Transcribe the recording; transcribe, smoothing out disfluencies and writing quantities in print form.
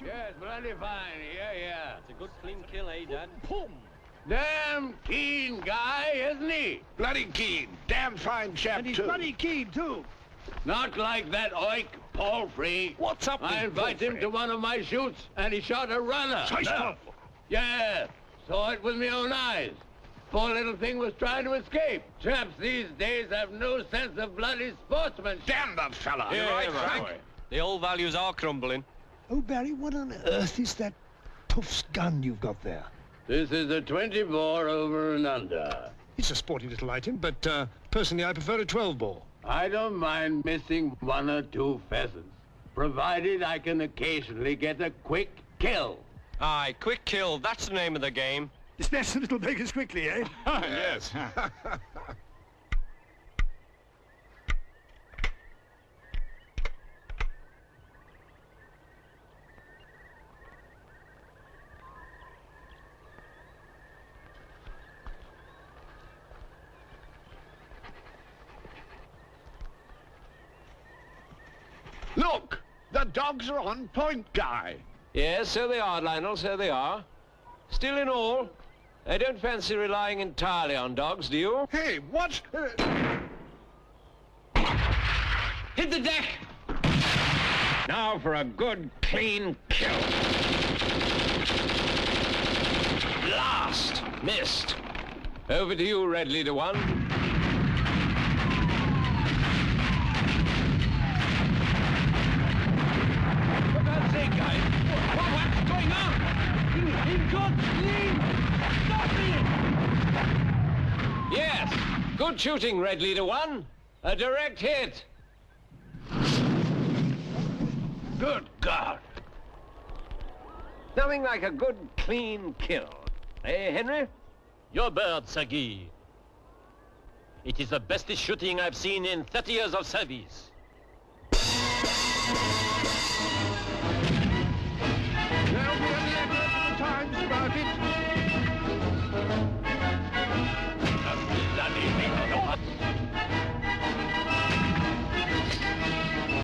Yes, bloody fine. Yeah. It's a good clean kill, eh, Dad? Damn keen guy, isn't he? Bloody keen. Damn fine chap, And he's too. bloody keen, too. Not like that oik, Palfrey. What's up with I invite him Palfrey? to one of my shoots, and he shot a runner. No. Yeah, saw it with my own eyes. Poor little thing was trying to escape. Chaps these days have no sense of bloody sportsmanship. Damn the fella. You're right, Frank. The old values are crumbling. Oh, Barry, what on earth is that Puff's gun you've got there? This is a 24 over and under. It's a sporty little item, but personally I prefer a 12-bore. I don't mind missing one or two pheasants, provided I can occasionally get a quick kill. Aye, quick kill, that's the name of the game. Dispatch the little beggars quickly, eh? Yes. Look! The dogs are on point, Guy. Yes, so they are, Lionel, so they are. Still in all, I don't fancy relying entirely on dogs, do you? Hey, what? Hit the deck! Now for a good, clean kill. Blast! Missed. Over to you, Red Leader 1. What's going on? In God's name, stop it! Yes, good shooting, Red Leader 1. A direct hit. Good God. Nothing like a good, clean kill. Eh, Henry? Your bird, Sagi. It is the bestest shooting I've seen in 30 years of service. There'll be a letter to the Times about it. Bloody